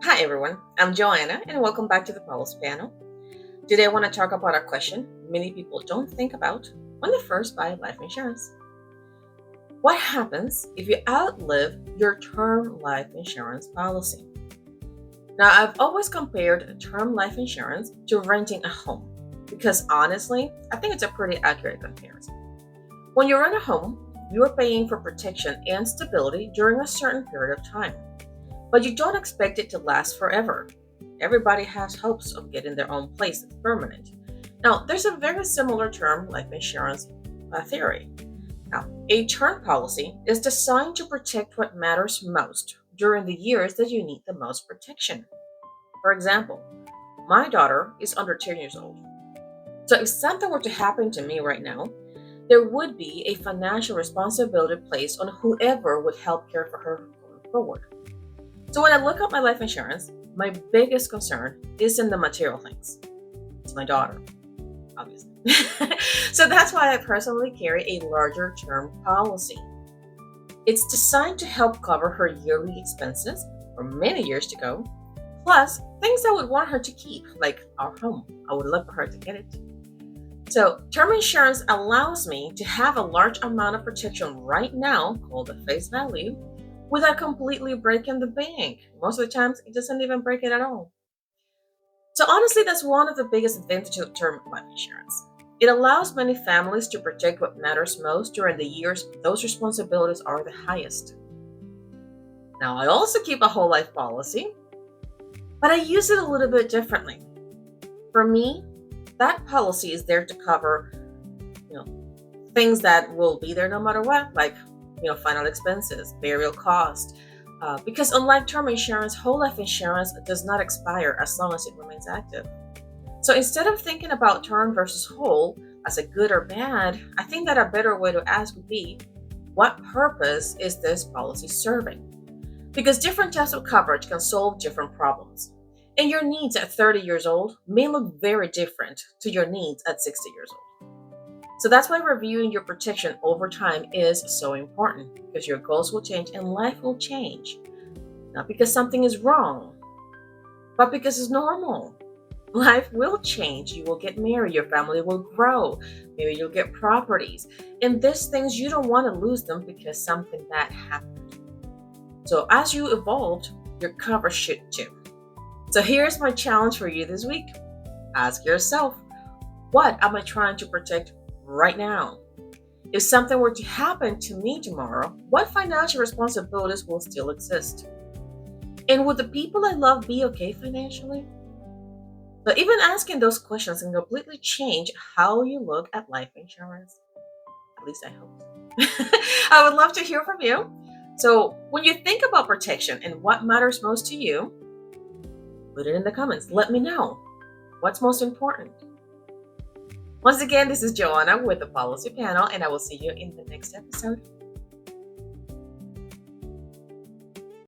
Hi everyone, I'm Joanna and welcome back to the Policy Panel. Today I want to talk about a question many people don't think about when they first buy life insurance. What happens if you outlive your term life insurance policy? Now, I've always compared term life insurance to renting a home because honestly, I think it's a pretty accurate comparison. When you rent a home, you're paying for protection and stability during a certain period of time. But you don't expect it to last forever. Everybody has hopes of getting their own place that's permanent. Now, there's a very similar term life insurance theory. Now, a term policy is designed to protect what matters most during the years that you need the most protection. For example, my daughter is under 10 years old. So if something were to happen to me right now, there would be a financial responsibility placed on whoever would help care for her going forward. So when I look at my life insurance, my biggest concern isn't the material things. It's my daughter, obviously. So that's why I personally carry a larger term policy. It's designed to help cover her yearly expenses for many years to go, plus things I would want her to keep, like our home. I would love for her to get it. So term insurance allows me to have a large amount of protection right now, called the face value, without completely breaking the bank. Most of the times, it doesn't even break it at all. So honestly, that's one of the biggest advantages of term life insurance. It allows many families to protect what matters most during the years those responsibilities are the highest. Now, I also keep a whole life policy, but I use it a little bit differently. For me, that policy is there to cover, things that will be there no matter what, like final expenses, burial cost. Because unlike term insurance, whole life insurance does not expire as long as it remains active. So instead of thinking about term versus whole as a good or bad, I think that a better way to ask would be, what purpose is this policy serving? Because different types of coverage can solve different problems. And your needs at 30 years old may look very different to your needs at 60 years old. So that's why reviewing your protection over time is so important, because your goals will change and life will change. Not because something is wrong, but because it's normal. Life will change. You will get married, your family will grow, maybe you'll get properties. And these things, you don't want to lose them because something bad happened. So as you evolved, your cover should too. So here's my challenge for you this week. Ask yourself, what am I trying to protect right now? If something were to happen to me tomorrow, what financial responsibilities will still exist? And would the people I love be okay financially? But even asking those questions can completely change how you look at life insurance. At least I hope. I would love to hear from you. So when you think about protection and what matters most to you, put it in the comments. Let me know what's most important. Once again, this is Joanna with the Policy Panel, and I will see you in the next episode.